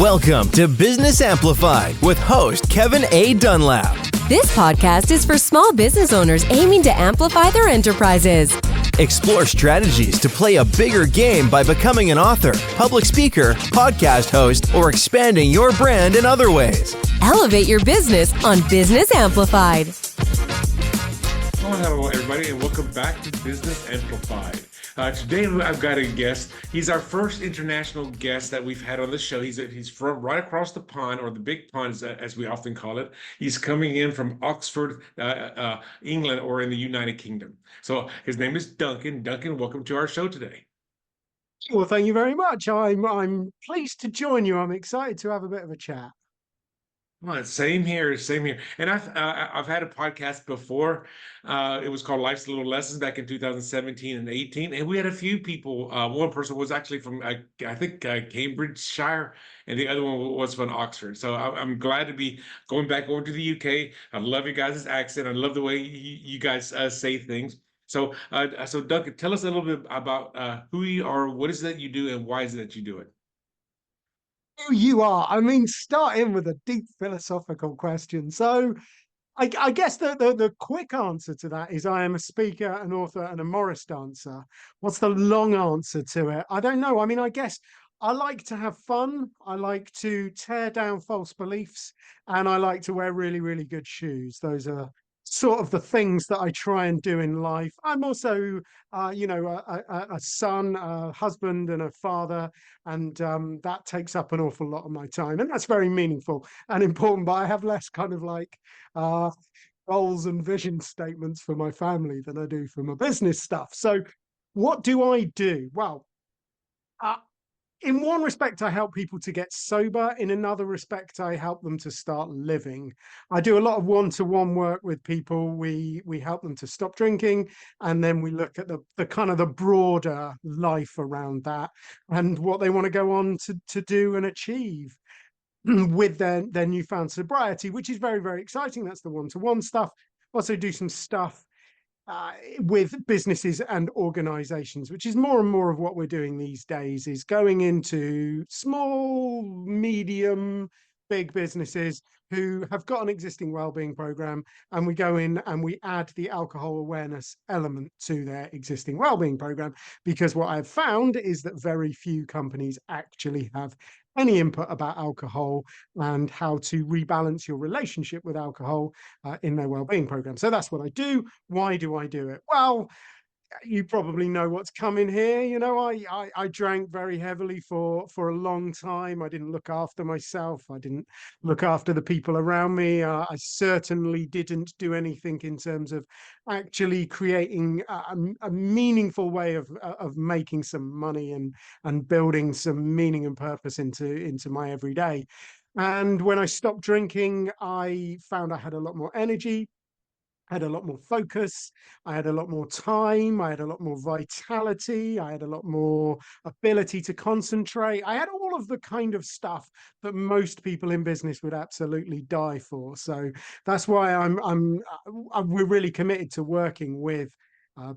Welcome to Business Amplified with host Kevin A. Dunlap. This podcast is for small business owners aiming to amplify their enterprises. Explore strategies to play a bigger game by becoming an author, public speaker, podcast host, or expanding your brand in other ways. Elevate your business on Business Amplified. Hello, everybody, and welcome back to Business Amplified. Today, I've got a guest. He's our first international guest that we've had on the show. He's from right across the pond, or the big pond, as we often call it. He's coming in from Oxford, England, or in the United Kingdom. So his name is Duncan. Duncan, welcome to our show today. Well, thank you very much. I'm pleased to join you. I'm excited to have a bit of a chat. Well, same here, same here. And I've had a podcast before. It was called Life's Little Lessons back in 2017 and 18. And we had a few people. One person was actually from, I think, Cambridgeshire, and the other one was from Oxford. So I'm glad to be going back over to the UK. I love your guys' accent. I love the way you guys say things. So Duncan, tell us a little bit about who you are, what is it that you do, and why is it that you do it? Who you are. I mean, start in with a deep philosophical question. So I guess the quick answer to that is I am a speaker, an author, and a Morris dancer. What's the long answer to it? I don't know. I mean, I guess I like to have fun. I like to tear down false beliefs, and I like to wear really, really good shoes. Those are sort of the things that I try and do in life. I'm also, a son, a husband, and a father, and that takes up an awful lot of my time, and that's very meaningful and important. But I have less kind of like goals and vision statements for my family than I do for my business stuff. So, what do I do? Well, in one respect, I help people to get sober. In another respect, I help them to start living. I do a lot of one-to-one work with people. We help them to stop drinking, and then we look at the kind of the broader life around that and what they want to go on to do and achieve with their newfound sobriety, which is very, very exciting. That's the one-to-one stuff. Also do some stuff with businesses and organizations, which is more and more of what we're doing these days, is going into small, medium, big businesses who have got an existing wellbeing program, and we go in and we add the alcohol awareness element to their existing wellbeing program, because what I've found is that very few companies actually have any input about alcohol and how to rebalance your relationship with alcohol in their wellbeing program. So that's what I do. Why do I do it? Well, you probably know what's coming here. You know, I drank very heavily for a long time. I didn't look after myself. I didn't look after the people around me. I certainly didn't do anything in terms of actually creating a meaningful way of making some money and building some meaning and purpose into my everyday. And when I stopped drinking, I found I had a lot more energy. I had a lot more focus, I had a lot more time, I had a lot more vitality, I had a lot more ability to concentrate. I had all of the kind of stuff that most people in business would absolutely die for. So that's why we're really committed to working with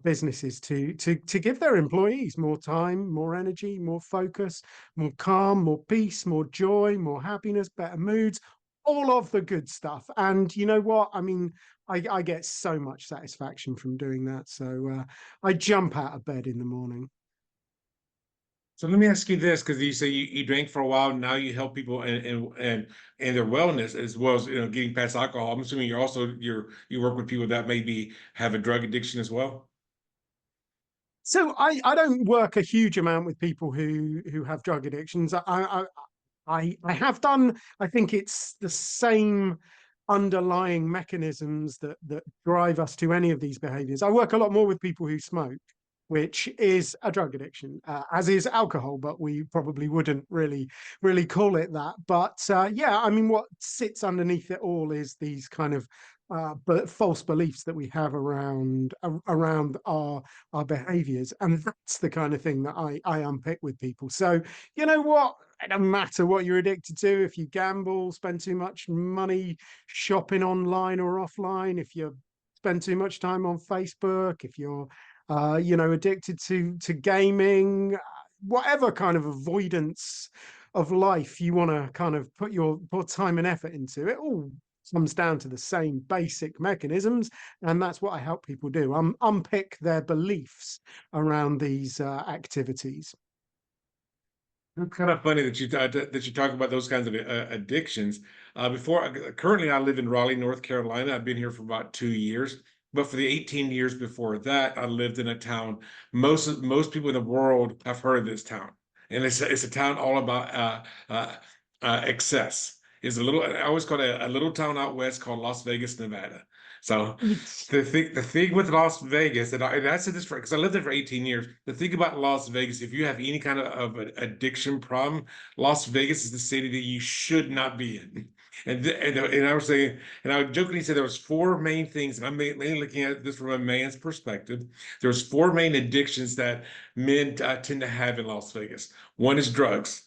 businesses to give their employees more time, more energy, more focus, more calm, more peace, more joy, more happiness, better moods, all of the good stuff. And you know what? I mean, I get so much satisfaction from doing that. So I jump out of bed in the morning. So let me ask you this, because you say you drank for a while, now you help people and their wellness, as well as getting past alcohol. I'm assuming you work with people that maybe have a drug addiction as well. So I don't work a huge amount with people who have drug addictions. I have done. I think it's the same underlying mechanisms that drive us to any of these behaviors. I work a lot more with people who smoke, which is a drug addiction, as is alcohol, but we probably wouldn't really call it that. But yeah, I mean, what sits underneath it all is these kind of false beliefs that we have around our behaviors, and that's the kind of thing that I unpick with people. So you know what? It doesn't matter what you're addicted to. If you gamble, spend too much money shopping online or offline, if you spend too much time on Facebook, if you're addicted to gaming, whatever kind of avoidance of life you want to kind of put time and effort into, it all comes down to the same basic mechanisms, and that's what I help people do. Unpick their beliefs around these activities. It's kind of funny that you talk about those kinds of addictions. Currently, I live in Raleigh, North Carolina. I've been here for about 2 years, but for the 18 years before that, I lived in a town. Most people in the world have heard of this town, and it's a town all about excess. It's a little. I always call it a little town out west called Las Vegas, Nevada. So the thing with Las Vegas, and I said this because I lived there for 18 years. The thing about Las Vegas, if you have any kind of an addiction problem, Las Vegas is the city that you should not be in. And I was saying, and I would jokingly say there was four main things, and I'm mainly looking at this from a man's perspective. There's four main addictions that men tend to have in Las Vegas. One is drugs.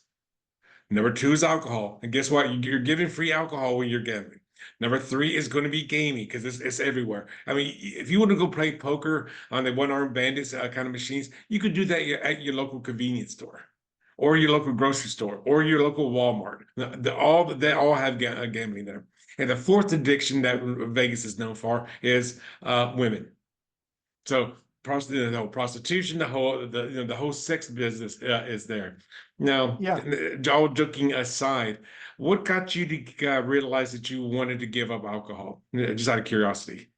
Number two is alcohol. And guess what? You're giving free alcohol when you're gambling. Number three is going to be gaming because it's everywhere. I mean, if you want to go play poker on the one-armed bandits kind of machines, you could do that at your local convenience store or your local grocery store or your local Walmart. They all have gambling there. And the fourth addiction that Vegas is known for is women. So the whole prostitution, the whole sex business is there. Now, Yeah. all joking aside, what got you to realize that you wanted to give up alcohol? Just out of curiosity.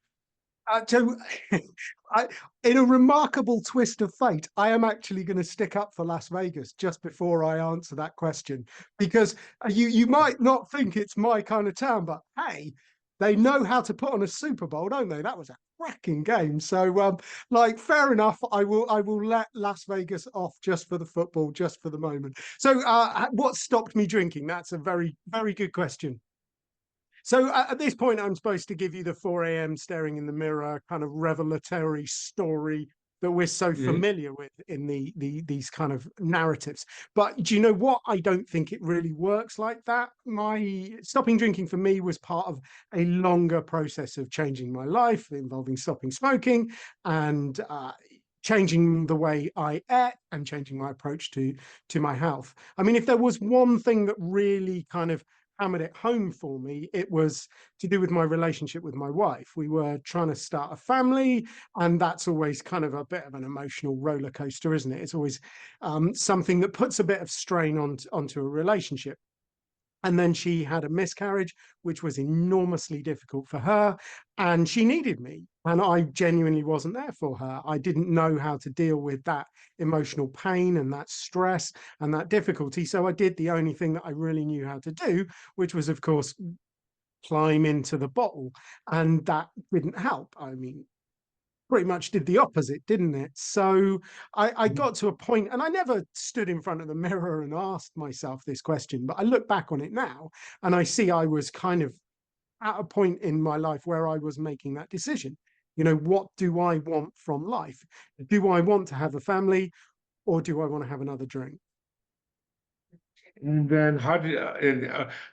So, in a remarkable twist of fate, I am actually going to stick up for Las Vegas just before I answer that question, because you might not think it's my kind of town, but hey, they know how to put on a Super Bowl, don't they? That was a cracking game. So, fair enough. I will let Las Vegas off just for the football, just for the moment. So, what stopped me drinking? That's a very, very good question. So at this point, I'm supposed to give you the 4 a.m. staring in the mirror kind of revelatory story that we're so familiar with in these kind of narratives. But do you know what? I don't think it really works like that. My stopping drinking for me was part of a longer process of changing my life, involving stopping smoking and changing the way I ate and changing my approach to my health. I mean, if there was one thing that really kind of hammered it home for me, it was to do with my relationship with my wife. We were trying to start a family, and that's always kind of a bit of an emotional roller coaster, isn't it? It's always something that puts a bit of strain onto a relationship. And then she had a miscarriage, which was enormously difficult for her. And she needed me. And I genuinely wasn't there for her. I didn't know how to deal with that emotional pain and that stress and that difficulty. So I did the only thing that I really knew how to do, which was, of course, climb into the bottle. And that didn't help. I mean, pretty much did the opposite, didn't it? So I got to a point, and I never stood in front of the mirror and asked myself this question, but I look back on it now and I see I was kind of at a point in my life where I was making that decision. You know, what do I want from life? Do I want to have a family, or do I want to have another drink? And then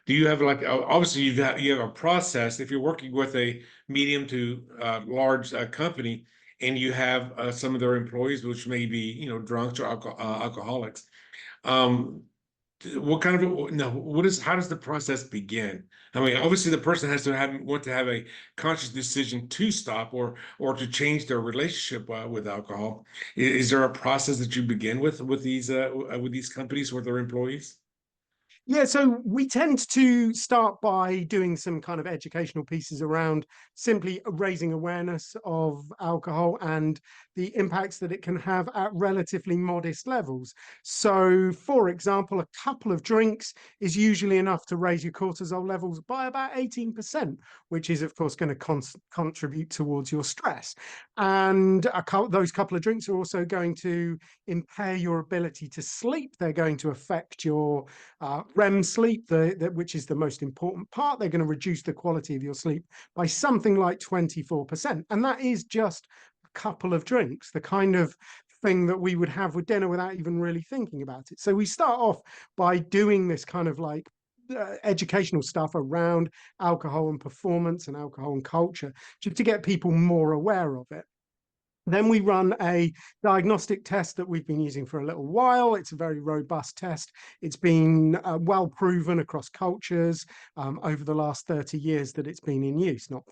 do you have obviously you have a process if you're working with a medium to large company and you have some of their employees which may be drunks or alcoholics. What kind of no what is how does the process begin? I mean, obviously the person has to want to have a conscious decision to stop or to change their relationship with alcohol. Is there a process that you begin with these companies with their employees? Yeah, so we tend to start by doing some kind of educational pieces around simply raising awareness of alcohol and the impacts that it can have at relatively modest levels. So, for example, a couple of drinks is usually enough to raise your cortisol levels by about 18%, which is, of course, going to contribute towards your stress. And those couple of drinks are also going to impair your ability to sleep. They're going to affect your REM sleep, which is the most important part. They're going to reduce the quality of your sleep by something like 24%. And that is just a couple of drinks, the kind of thing that we would have with dinner without even really thinking about it. So we start off by doing this kind of educational stuff around alcohol and performance and alcohol and culture, just to get people more aware of it. Then we run a diagnostic test that we've been using for a little while. It's a very robust test. It's been well proven across cultures over the last 30 years that it's been in use. Not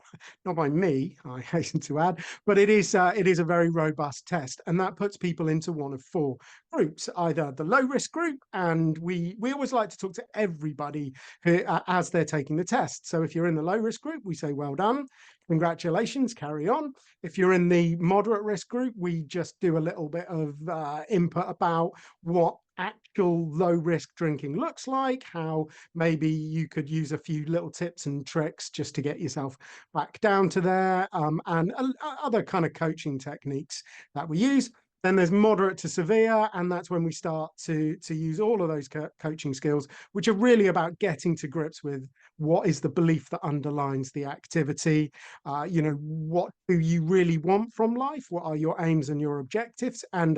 by me, I hasten to add, but it is a very robust test, and that puts people into one of four groups: either the low risk group, and we always like to talk to everybody who, as they're taking the test. So if you're in the low risk group, we say well done, congratulations, carry on. If you're in the moderate risk group, we just do a little bit of input about what actual low risk drinking looks like, how maybe you could use a few little tips and tricks just to get yourself back down to there, and other kind of coaching techniques that we use. Then there's moderate to severe, and that's when we start to use all of those coaching skills, which are really about getting to grips with what is the belief that underlines the activity. What do you really want from life? What are your aims and your objectives? And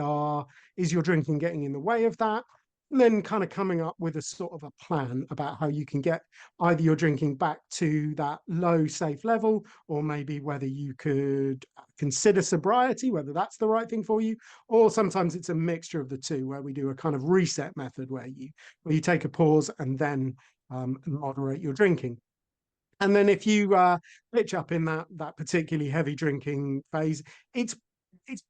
is your drinking getting in the way of that? And then kind of coming up with a sort of a plan about how you can get either your drinking back to that low safe level, or maybe whether you could consider sobriety, whether that's the right thing for you. Or sometimes it's a mixture of the two, where we do a kind of reset method where you take a pause and then moderate your drinking. And then if you pitch up in that particularly heavy drinking phase, it's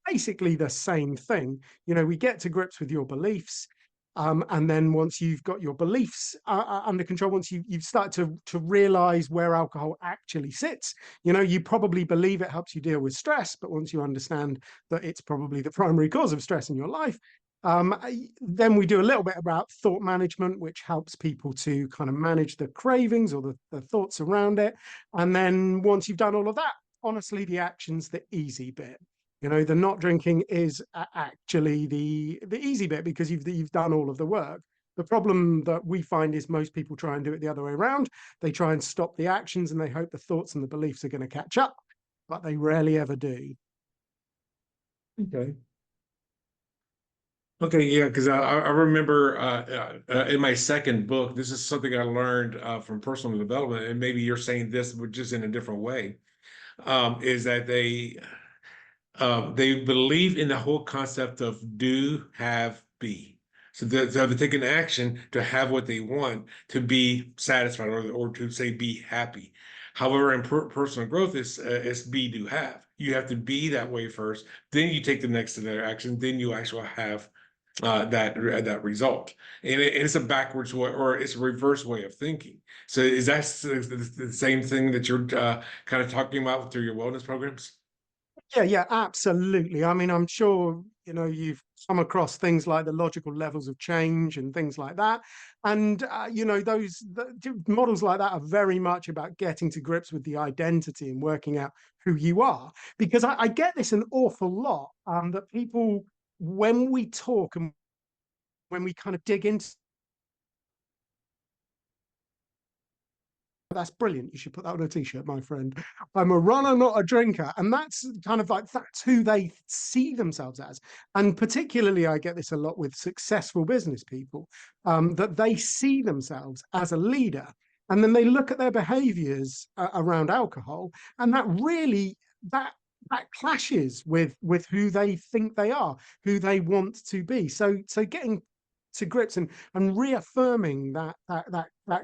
basically the same thing. We get to grips with your beliefs. And then once you've got your beliefs under control, once you've started to realize where alcohol actually sits, you probably believe it helps you deal with stress. But once you understand that it's probably the primary cause of stress in your life, then we do a little bit about thought management, which helps people to kind of manage the cravings or the thoughts around it. And then once you've done all of that, honestly, the action's the easy bit. The not drinking is actually the easy bit, because you've done all of the work. The problem that we find is most people try and do it the other way around. They try and stop the actions, and they hope the thoughts and the beliefs are going to catch up, but they rarely ever do. Okay. Okay, yeah, because I remember in my second book, this is something I learned from personal development, and maybe you're saying this, but just in a different way, is that they believe in the whole concept of do, have, be. So they're taking action to have what they want, to be satisfied, or to say be happy. However, in personal growth, it's be, do, have. You have to be that way first, then you take the next action, then you actually have that result. And it's a backwards way, or it's a reverse way of thinking. So is that the same thing that you're kind of talking about through your wellness programs? Yeah, absolutely. I mean, I'm sure, you've come across things like the logical levels of change and things like that. And, the models like that are very much about getting to grips with the identity and working out who you are. Because I get this an awful lot, that people, when we talk and when we kind of dig into, that's brilliant. You should put that on a t-shirt, my friend. I'm a runner, not a drinker. And that's kind of like, that's who they see themselves as. And particularly, I get this a lot with successful business people, that they see themselves as a leader. And then they look at their behaviors around alcohol, and that clashes with who they think they are, who they want to be. So getting to grips and reaffirming that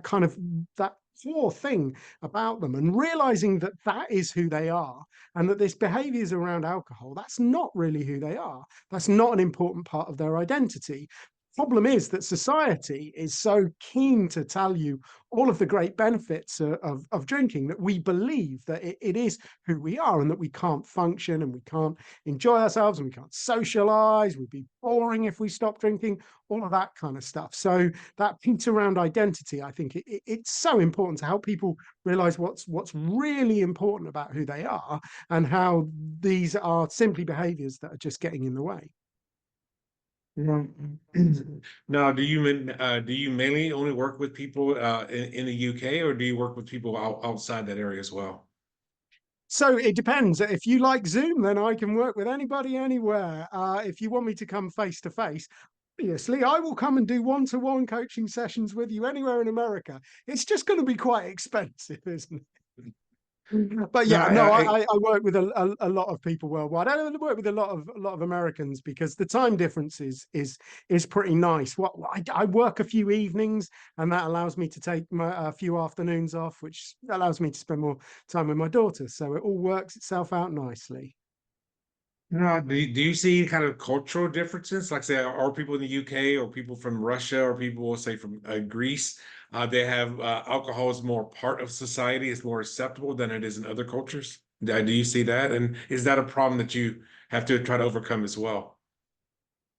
kind of that core thing about them, and realizing that is who they are, and that this behavior is around alcohol, that's not really who they are. That's not an important part of their identity. Problem is that society is so keen to tell you all of the great benefits of drinking, that we believe that it is who we are, and that we can't function, and we can't enjoy ourselves, and we can't socialize. We'd be boring if we stopped drinking, all of that kind of stuff. So that piece around identity, I think it's so important to help people realize what's really important about who they are, and how these are simply behaviors that are just getting in the way. Now, do you mainly only work with people in the UK, or do you work with people outside that area as well? So it depends. If you like Zoom, then I can work with anybody, anywhere. If you want me to come face to face, obviously, I will come and do one-to-one coaching sessions with you anywhere in America. It's just going to be quite expensive, isn't it? But No, yeah, no, I work with a lot of people worldwide. I work with a lot of Americans because the time difference is pretty nice. I work a few evenings, and that allows me to take a few afternoons off, which allows me to spend more time with my daughter. So it all works itself out nicely. no, do you see kind of cultural differences? Like, say, are people in the UK or people from Russia or people, will say, from Greece? They have alcohol is more part of society, is more acceptable than it is in other cultures. Do you see that? And is that a problem that you have to try to overcome as well?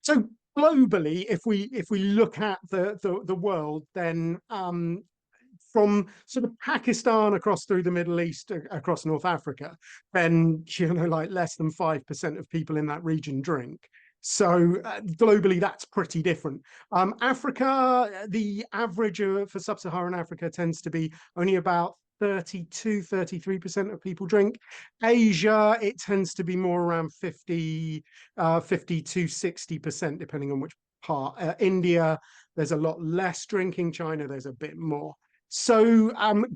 So globally, if we look at the world, then from sort of Pakistan across through the Middle East, across North Africa, then like less than 5% of people in that region drink. So globally, that's pretty different. Africa, the average for sub-Saharan Africa tends to be only about 33% of people drink. Asia, it tends to be more around 50 to 60%, depending on which part. India, there's a lot less drinking. China, there's a bit more. So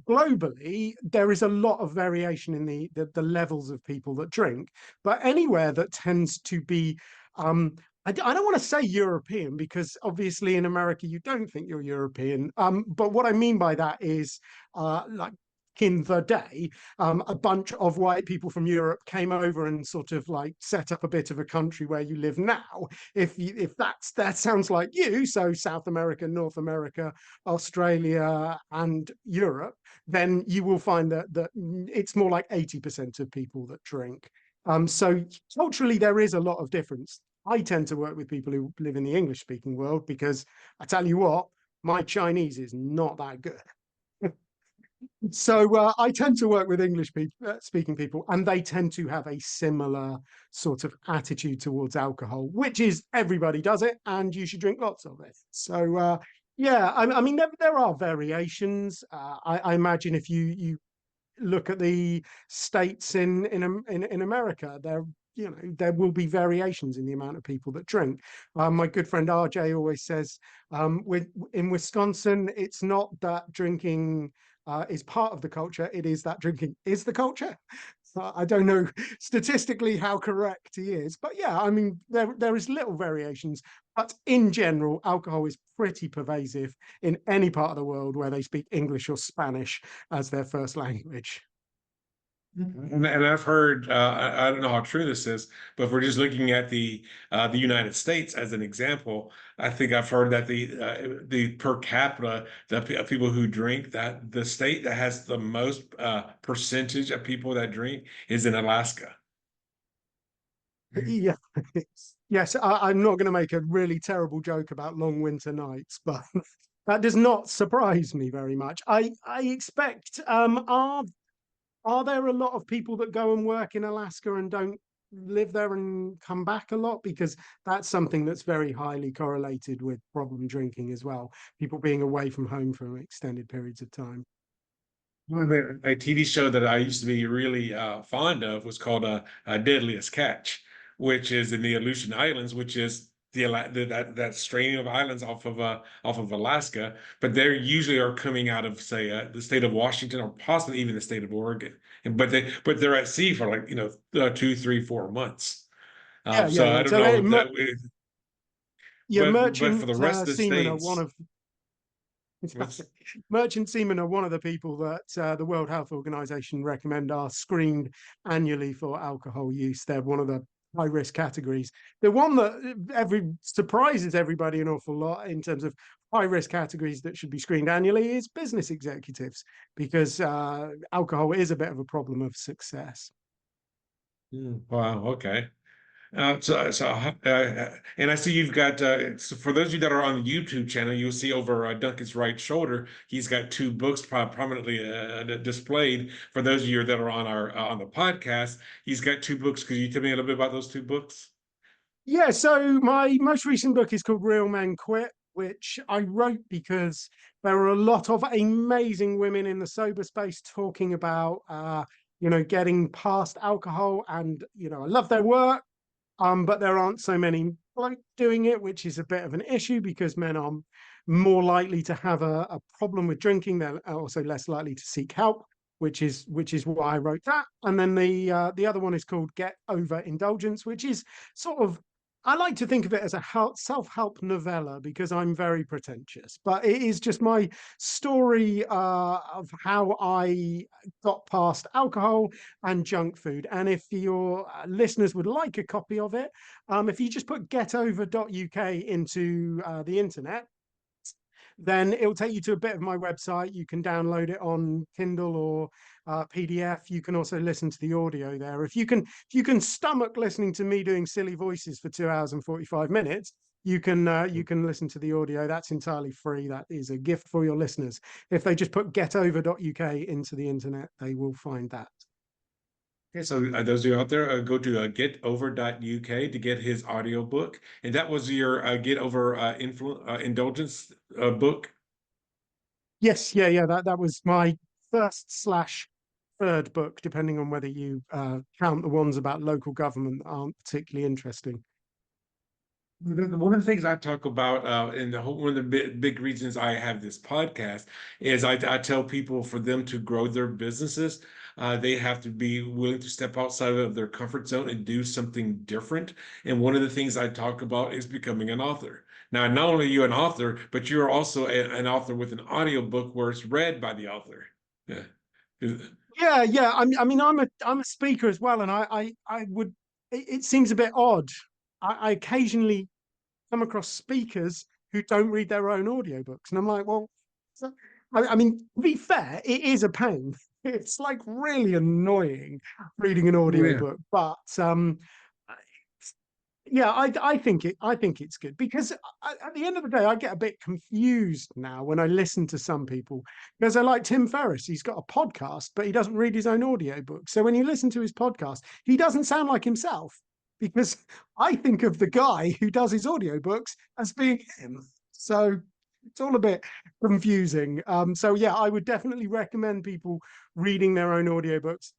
globally, there is a lot of variation in the levels of people that drink, but anywhere that tends to be, I don't want to say European, because obviously in America you don't think you're European. But what I mean by that is like in the day, a bunch of white people from Europe came over and sort of like set up a bit of a country where you live now. If that sounds like you, so South America, North America, Australia, and Europe, then you will find that it's more like 80% of people that drink. So culturally, there is a lot of difference. I tend to work with people who live in the English-speaking world because I tell you what, my Chinese is not that good. So I tend to work with English speaking people, and they tend to have a similar sort of attitude towards alcohol, which is everybody does it, and you should drink lots of it. So yeah, I mean there are variations. I imagine if you look at the states in America, there will be variations in the amount of people that drink. My good friend RJ always says, in Wisconsin, it's not that drinking is part of the culture; it is that drinking is the culture. I don't know statistically how correct he is, but yeah, I mean there is little variations, but in general, alcohol is pretty pervasive in any part of the world where they speak English or Spanish as their first language. And I've heard, I don't know how true this is, but if we're just looking at the United States as an example, I think I've heard that the per capita people who drink, that the state that has the most percentage of people that drink is in Alaska. Yeah. Yes, I'm not going to make a really terrible joke about long winter nights, but that does not surprise me very much. I expect are there a lot of people that go and work in Alaska and don't live there and come back a lot? Because that's something that's very highly correlated with problem drinking as well. People being away from home for extended periods of time. Well, a TV show that I used to be really fond of was called Deadliest Catch, which is in the Aleutian Islands, which is that string of islands off of Alaska. But they usually are coming out of, say, the state of Washington or possibly even the state of Oregon. But they're at sea for, like, 2, 3, 4 months. So I Yeah. don't So know that, yeah, but for merchant the rest of the seamen are one states, of what's merchant seamen are one of the people that the World Health Organization recommend are screened annually for alcohol use. They're one of the high risk categories. The one that surprises everybody an awful lot in terms of high risk categories that should be screened annually is business executives, because alcohol is a bit of a problem of success. wow, okay. And I see you've got, so for those of you that are on the YouTube channel, you'll see over Duncan's right shoulder, he's got two books prominently displayed. For those of you that are on on the podcast, he's got two books. Could you tell me a little bit about those two books? Yeah, so my most recent book is called Real Men Quit, which I wrote because there are a lot of amazing women in the sober space talking about, getting past alcohol, and I love their work. But there aren't so many like doing it, which is a bit of an issue because men are more likely to have a problem with drinking. They're also less likely to seek help. which is why I wrote that. And then the other one is called Get Over Indulgence, which is sort of, I like to think of it as a self-help novella because I'm very pretentious, but it is just my story of how I got past alcohol and junk food. And if your listeners would like a copy of it, if you just put getover.uk into the internet, then it'll take you to a bit of my website. You can download it on Kindle or PDF. You can also listen to the audio there. If you can stomach listening to me doing silly voices for 2 hours and 45 minutes, you can listen to the audio. That's entirely free. That is a gift for your listeners. If they just put getover.uk into the internet, they will find that. Okay, so those of you out there, go to getover.uk to get his audiobook. And that was your Get Over Indulgence book? Yes, yeah. That was my first/third book, depending on whether you count the ones about local government that aren't particularly interesting. One of the things I talk about, and one of the big reasons I have this podcast is I tell people for them to grow their businesses, they have to be willing to step outside of their comfort zone and do something different. And one of the things I talk about is becoming an author. Now, not only are you an author, but you're also an author with an audiobook where it's read by the author. Yeah. Yeah. I mean, I'm a speaker as well, and I would. It seems a bit odd. I occasionally come across speakers who don't read their own audiobooks, and I'm like, well, I mean, to be fair, it is a pain. It's like really annoying reading an audiobook, but yeah, I think it's good because at the end of the day, I get a bit confused now when I listen to some people because I like Tim Ferriss. He's got a podcast, but he doesn't read his own audiobook. So when you listen to his podcast, he doesn't sound like himself because I think of the guy who does his audiobooks as being him. So it's all a bit confusing. So yeah, I would definitely recommend people reading their own audiobooks.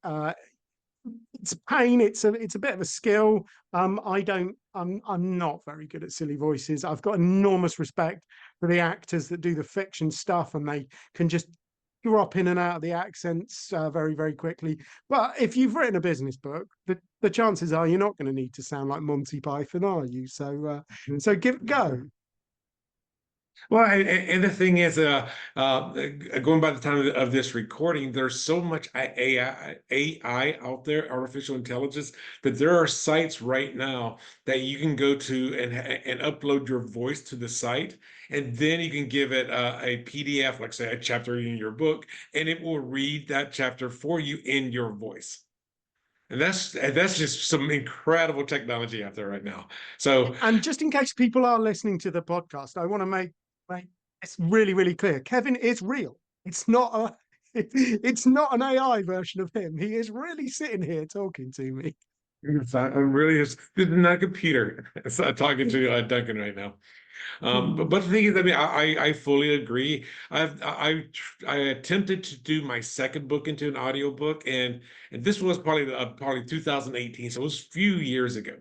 It's a pain. It's a bit of a skill. I'm not very good at silly voices. I've got enormous respect for the actors that do the fiction stuff, and they can just drop in and out of the accents very, very quickly. But if you've written a business book, the chances are you're not going to need to sound like Monty Python, are you? So give it a go. Well, and the thing is, going by the time of this recording, there's so much AI out there, artificial intelligence, that there are sites right now that you can go to and upload your voice to the site, and then you can give it a PDF, like say a chapter in your book, and it will read that chapter for you in your voice. And that's just some incredible technology out there right now. So, and just in case people are listening to the podcast, I want to make it's really, really clear. Kevin is real. It's not an AI version of him. He is really sitting here talking to me. I'm really this is not a computer. It's talking to Duncan right now. But the thing is, I mean, I fully agree. I attempted to do my second book into an audiobook, and this was probably 2018, so it was a few years ago.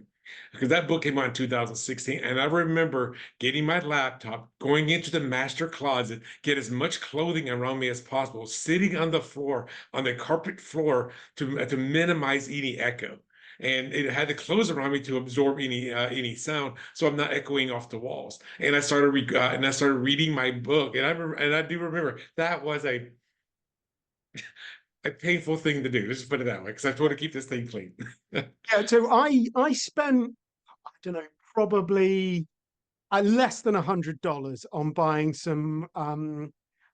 Because that book came out in 2016, and I remember getting my laptop, going into the master closet, get as much clothing around me as possible, sitting on the floor, on the carpet floor, to minimize any echo. And it had the clothes around me to absorb any sound, so I'm not echoing off the walls. And I started reading my book, and I do remember that was a painful thing to do. Let's just put it that way, because I want to keep this thing clean. Yeah, so I spent, I don't know, probably less than $100 on buying some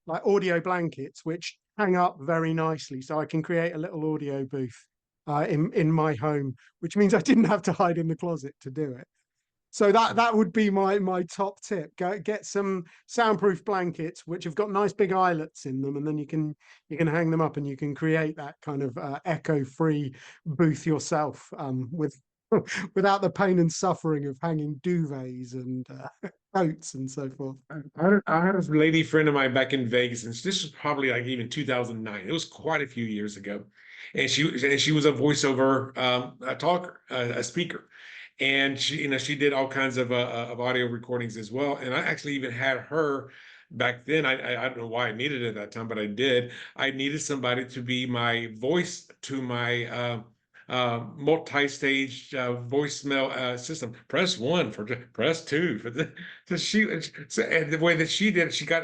like audio blankets, which hang up very nicely, so I can create a little audio booth in my home, which means I didn't have to hide in the closet to do it. So that would be my top tip. Get some soundproof blankets which have got nice big eyelets in them, and then you can hang them up and you can create that kind of echo-free booth yourself without the pain and suffering of hanging duvets and coats and so forth. I had a lady friend of mine back in Vegas, and this was probably like even 2009. It was quite a few years ago, and she was a voiceover talker, a speaker. and she did all kinds of audio recordings as well. And I actually even had her back then. I don't know why I needed it at that time, but I did. I needed somebody to be my voice to my multi-stage voicemail system. Press one for press two for the so and the way that she did it, she got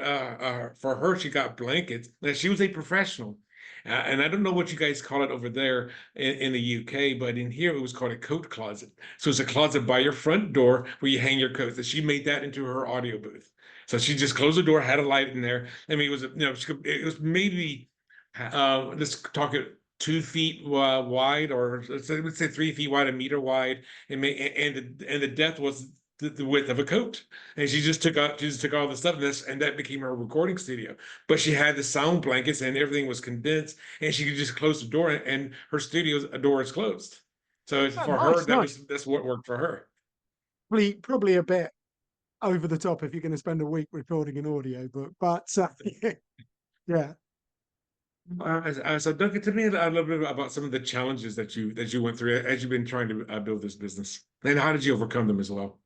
for her she got blankets. Now she was a professional. And I don't know what you guys call it over there in the UK, but in here it was called a coat closet. So it's a closet by your front door where you hang your coats. And she made that into her audio booth. So she just closed the door, had a light in there. I mean, it was it was maybe let's talk it 2 feet wide, or let's say 3 feet wide, a meter wide, and the depth was the width of a coat. And she just took all the stuff in this, and that became her recording studio. But she had the sound blankets, and everything was condensed, and she could just close the door, and her studio's door is closed. So Oh, for her, that's what worked for her. Probably a bit over the top if you're going to spend a week recording an audio book, but yeah. So Duncan, tell me a little bit about some of the challenges that you went through as you've been trying to build this business, and how did you overcome them as well?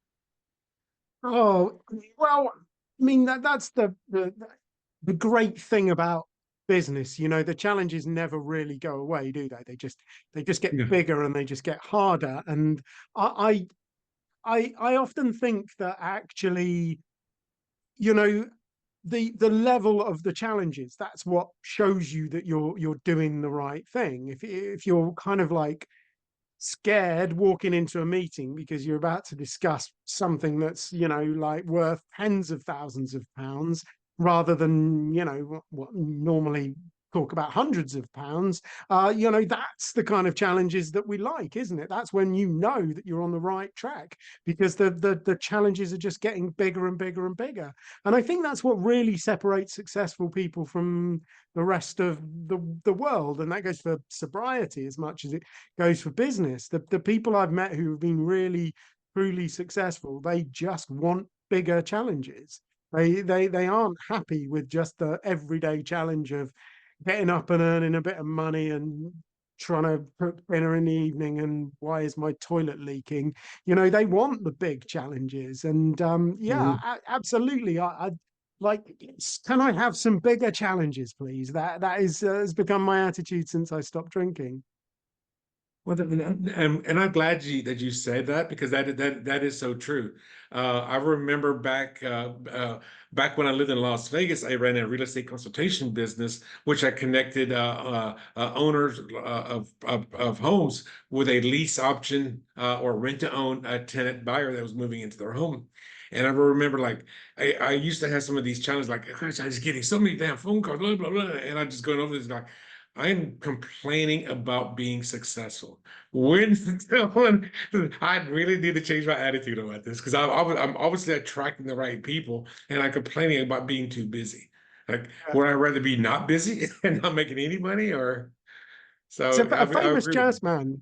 Oh, well, I mean that's the great thing about business. You know, the challenges never really go away, do they? They just get Yeah. bigger and they just get harder. And I often think that actually, you know, the level of the challenges, that's what shows you that you're doing the right thing. If you're kind of like scared walking into a meeting because you're about to discuss something that's, you know, like worth tens of thousands of pounds rather than, you know, what normally talk about hundreds of pounds, you know, that's the kind of challenges that we like, isn't it? That's when you know that you're on the right track, because the challenges are just getting bigger and bigger and bigger. And I think that's what really separates successful people from the rest of the world. And that goes for sobriety as much as it goes for business. The people I've met who have been really, truly successful, they just want bigger challenges. They aren't happy with just the everyday challenge of getting up and earning a bit of money and trying to cook dinner in the evening and why is my toilet leaking. You know, they want the big challenges. And absolutely, I like, can I have some bigger challenges, please? That is has become my attitude since I stopped drinking. Well, and I'm glad that you said that, because that is so true. I remember back when I lived in Las Vegas, I ran a real estate consultation business, which I connected owners of homes with a lease option or rent to own tenant buyer that was moving into their home. And I remember, like, I used to have some of these challenges, like, gosh, I'm just getting so many damn phone calls, blah, blah, blah. And I'm just going over this, like, I'm complaining about being successful. When I really need to change my attitude about this, because I'm obviously attracting the right people, and I'm complaining about being too busy. Like, would I rather be not busy and not making any money, or So so? a I famous agree with you. jazz man,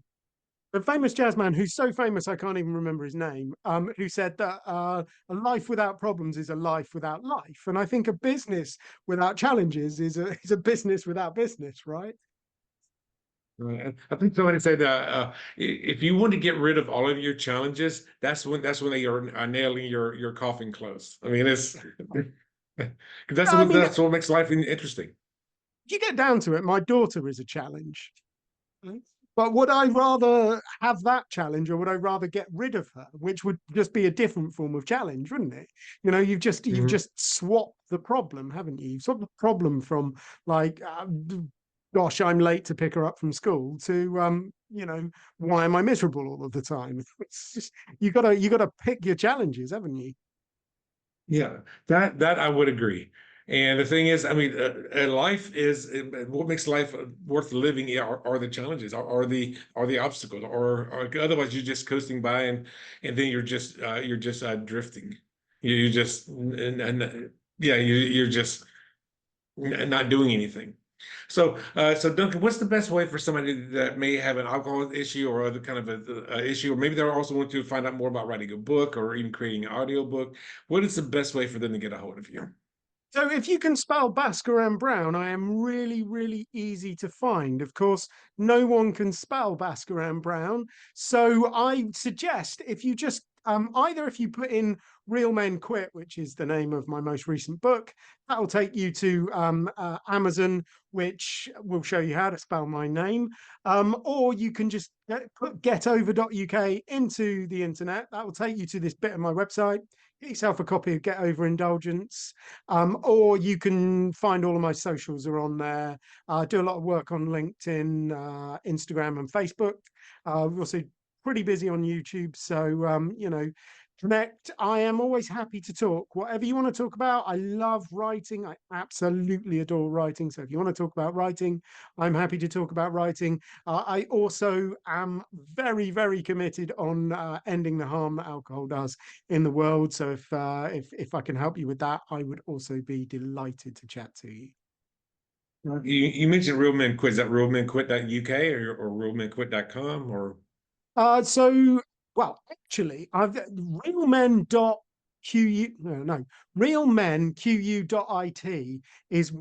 a famous jazz man who's so famous I can't even remember his name, who said that a life without problems is a life without life. And I think a business without challenges is a business without business, right? I think somebody said if you want to get rid of all of your challenges, that's when they are nailing your coffin close. I mean, it's because I mean, that's what makes life interesting. if you get down to it, my daughter is a challenge. But would I rather have that challenge, or would I rather get rid of her, which would just be a different form of challenge, wouldn't it? You know, you've just swapped the problem, haven't you? You've swapped the problem from like, gosh, I'm late to pick her up from school, to you know, why am I miserable all of the time? It's just, you gotta pick your challenges, haven't you? Yeah, that I would agree. And the thing is, I mean, life is what makes life worth living are the challenges, are the obstacles, or otherwise you're just coasting by, and then you're just drifting. You just and yeah, you're just not doing anything. So Duncan, what's the best way for somebody that may have an alcohol issue or other kind of a issue, or maybe they also want to find out more about writing a book or even creating an audio book? What is the best way for them to get a hold of you? So if you can spell Bhaskaran Brown, I am really, really easy to find. Of course, no one can spell Bhaskaran Brown. So I suggest if you just either if you put in Real Men Quit, which is the name of my most recent book, that will take you to Amazon, which will show you how to spell my name. Or you can just put getover.uk into the internet. That will take you to this bit of my website. Get yourself a copy of Get Over Indulgence. Or you can find all of my socials are on there. I do a lot of work on LinkedIn, Instagram, and Facebook. We're also pretty busy on YouTube. So, connect. I am always happy to talk. Whatever you want to talk about, I love writing. I absolutely adore writing. So if you want to talk about writing, I'm happy to talk about writing. I also am very, very committed on ending the harm that alcohol does in the world. So if I can help you with that, I would also be delighted to chat to you. You mentioned Real Men Quit. Is that realmenquit.uk or realmenquit.com or? Well, actually, I've realmen.qu realmenqu.it is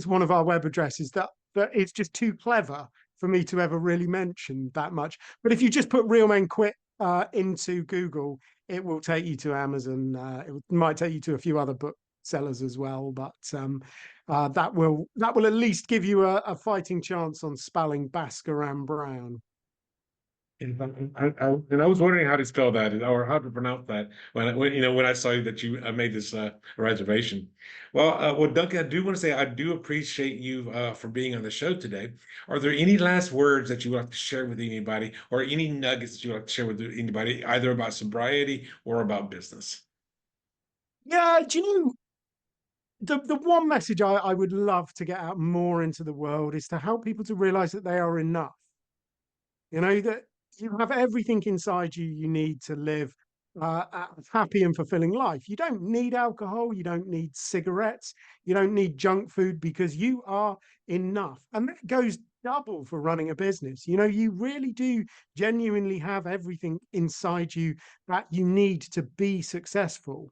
one of our web addresses that it's just too clever for me to ever really mention that much. But if you just put Real Men Quit into Google, it will take you to Amazon. It might take you to a few other book sellers as well, but that will at least give you a fighting chance on spelling Bhaskaran Brown. And I was wondering how to spell that or how to pronounce that when I saw that you made this reservation. Well, Duncan, I do want to say I do appreciate you for being on the show today. Are there any last words that you would like to share with anybody, or any nuggets that you would like to share with anybody, either about sobriety or about business? Yeah, do you know the one message I would love to get out more into the world is to help people to realize that they are enough. That you have everything inside you need to live a happy and fulfilling life. You don't need alcohol, you don't need cigarettes, you don't need junk food, because you are enough. And that goes double for running a business. You really do genuinely have everything inside you that you need to be successful.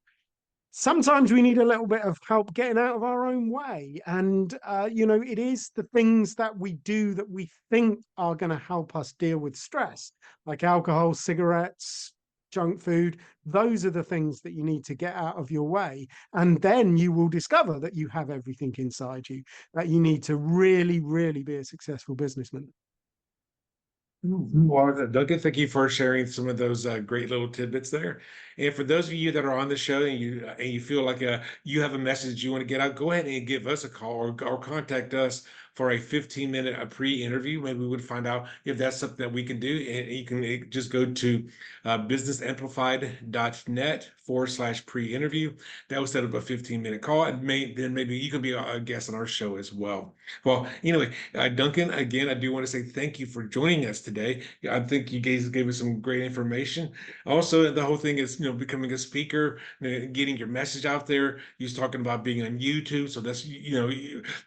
Sometimes we need a little bit of help getting out of our own way. And, it is the things that we do that we think are going to help us deal with stress, like alcohol, cigarettes, junk food. Those are the things that you need to get out of your way. And then you will discover that you have everything inside you that you need to really, really be a successful businessman. Well, Duncan, thank you for sharing some of those great little tidbits there. And for those of you that are on the show and you feel like you have a message you want to get out, go ahead and give us a call or contact us for a 15-minute pre-interview. Maybe we would find out if that's something that we can do. And you can just go to businessamplified.net/pre-interview. That will set up a 15-minute call, and then maybe you can be a guest on our show as well. Well, anyway, Duncan, again, I do want to say thank you for joining us today. I think you guys gave us some great information. Also, the whole thing is, becoming a speaker, getting your message out there. You was talking about being on YouTube. So that's,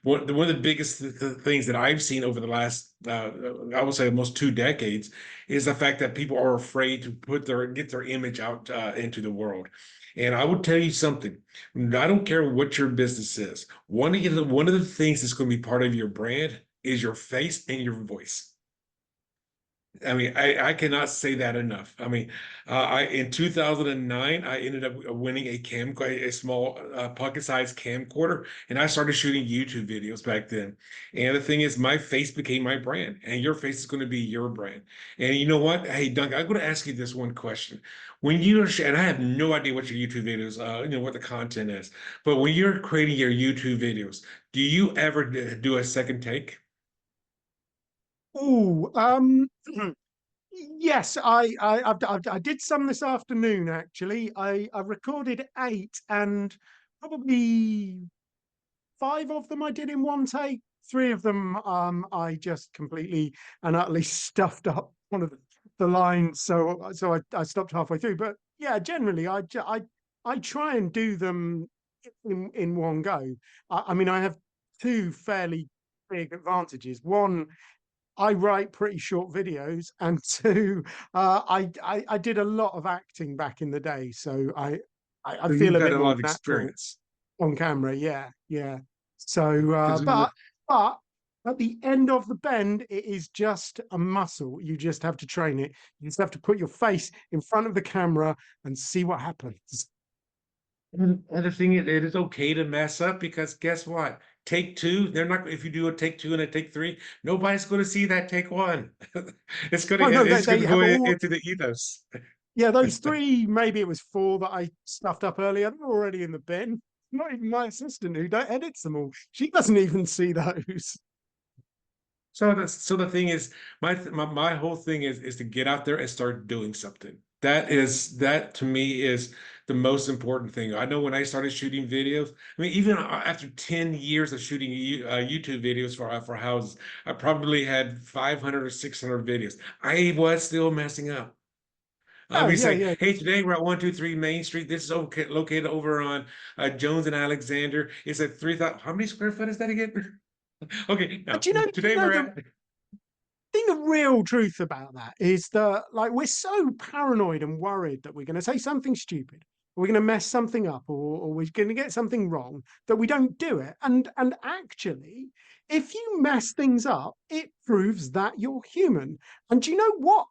one of the biggest things that I've seen over the last, I would say almost 2 decades, is the fact that people are afraid to get their image out into the world. And I will tell you something. I don't care what your business is. One of the things that's going to be part of your brand is your face and your voice. I mean, I cannot say that enough. I mean, in 2009, I ended up winning a small pocket-sized camcorder, and I started shooting YouTube videos back then. And the thing is, my face became my brand, and your face is going to be your brand. And you know what? Hey, Duncan, I'm going to ask you this one question. When you're, and I have no idea what your YouTube videos, what the content is, but when you're creating your YouTube videos, do you ever do a second take? Oh, yes, I did some this afternoon. Actually, I recorded 8, and probably 5 of them I did in one take. 3 of them, I just completely and utterly stuffed up one of the lines, so I stopped halfway through. But yeah, generally, I try and do them in one go. I mean, I have 2 fairly big advantages. One, I write pretty short videos, and 2, I did a lot of acting back in the day, so I So feel you've a got bit a more lot of natural. experience. on camera. Yeah. So, Because but at the end of the bend, it is just a muscle. You just have to train it. You just have to put your face in front of the camera and see what happens. and the thing is, it is okay to mess up because guess what? Take two, they're not. If you do a take two and a take three, nobody's going to see that take one. Oh no, It's going they to have go all. into the ethos. Yeah, those three, maybe it was four that I stuffed up earlier. They're already in the bin. Not even my assistant who edits them all. She doesn't even see those. So the thing is, my whole thing is to get out there and start doing something. That to me is the most important thing. I know when I started shooting videos, I mean, even after 10 years of shooting YouTube videos for houses, I probably had 500 or 600 videos. I was still messing up. Oh, He's yeah, like, yeah. hey, today we're at 123 Main Street. This is okay, located over on Jones and Alexander. It's at 3,000. How many square foot is that again? Okay, now But you know, today we're the at. think the real truth about that is that, like, we're so paranoid and worried that we're going to say something stupid, or we're going to mess something up, or we're going to get something wrong, that we don't do it. And actually, if you mess things up, it proves that you're human. And do you know what?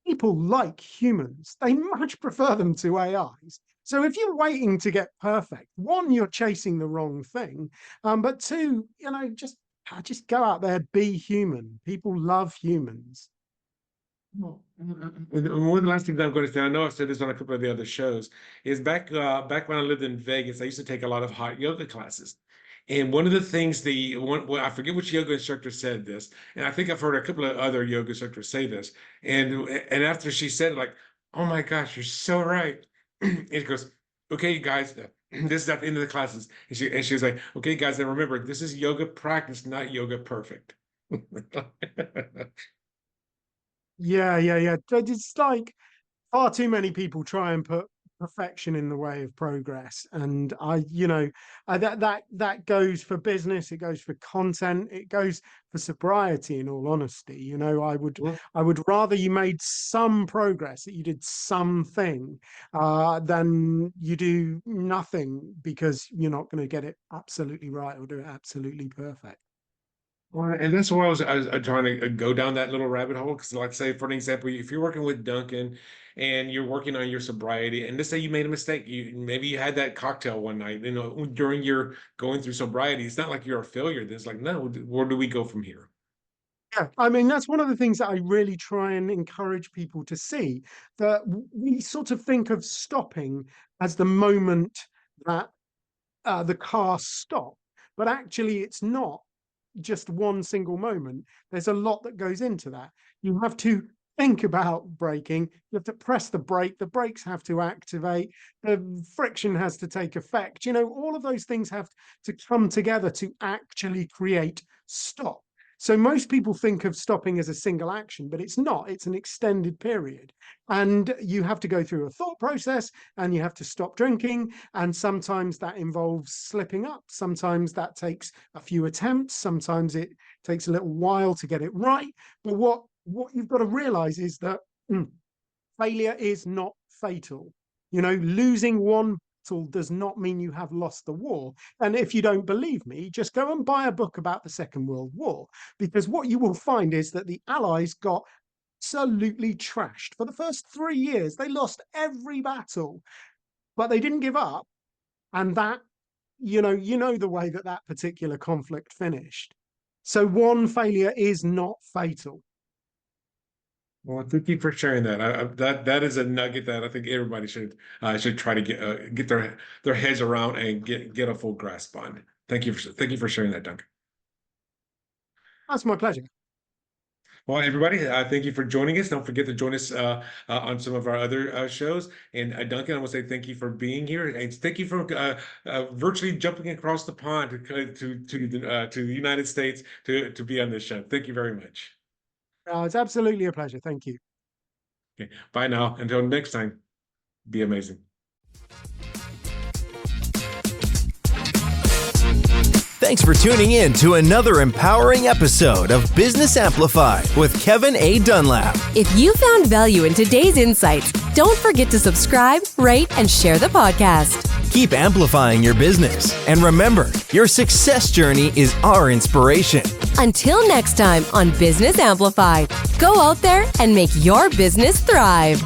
People like humans. They much prefer them to AIs. So if you're waiting to get perfect, one, you're chasing the wrong thing, but two, just go out there, be human. People love humans. Well, and one of the last things I'm going to say, I know I've said this on a couple of the other shows, is back when I lived in Vegas, I used to take a lot of hot yoga classes. And one of the things well, I forget which yoga instructor said this, and I think I've heard a couple of other yoga instructors say this. And after she said it, like, oh my gosh, you're so right. It goes, okay, guys, this is at the end of the classes. And she was like, okay, guys, now remember, this is yoga practice, not yoga perfect. Yeah. It's like far too many people try and put perfection in the way of progress, and that goes for business, it goes for content, it goes for sobriety. In all honesty, Well, I would rather you made some progress, that you did something, than you do nothing, because you're not going to get it absolutely right or do it absolutely perfect. Well, and that's why I was trying to go down that little rabbit hole. Because, like, say, for an example, if you're working with Duncan and you're working on your sobriety, and let's say you made a mistake, maybe you had that cocktail one night, during your going through sobriety, it's not like you're a failure. It's like, no, where do we go from here? Yeah, I mean, that's one of the things that I really try and encourage people to see, that we sort of think of stopping as the moment that the car stopped, but actually it's not just one single moment. There's a lot that goes into that. You have to think about braking, you have to press the brakes have to activate, the friction has to take effect. All of those things have to come together to actually create stop. So most people think of stopping as a single action, but it's not. It's an extended period. And you have to go through a thought process, and you have to stop drinking. And sometimes that involves slipping up. Sometimes that takes a few attempts. Sometimes it takes a little while to get it right. But what you've got to realize is that failure is not fatal. Losing one battle does not mean you have lost the war. And if you don't believe me, just go and buy a book about the Second World War, because what you will find is that the Allies got absolutely trashed. For the first 3 years, they lost every battle, but they didn't give up. And that, the way that particular conflict finished. So one failure is not fatal. Well, thank you for sharing that. That is a nugget that I think everybody should try to get their heads around and get a full grasp on. Thank you for sharing that, Duncan. That's my pleasure. Well, everybody, thank you for joining us. Don't forget to join us on some of our other shows. And Duncan, I want to say thank you for being here, and thank you for virtually jumping across the pond to the United States to be on this show. Thank you very much. It's absolutely a pleasure. Thank you. Okay, bye now. Until next time, be amazing. Thanks for tuning in to another empowering episode of Business Amplified with Kevin A. Dunlap. If you found value in today's insights, don't forget to subscribe, rate, and share the podcast. Keep amplifying your business. And remember, your success journey is our inspiration. Until next time on Business Amplified, go out there and make your business thrive.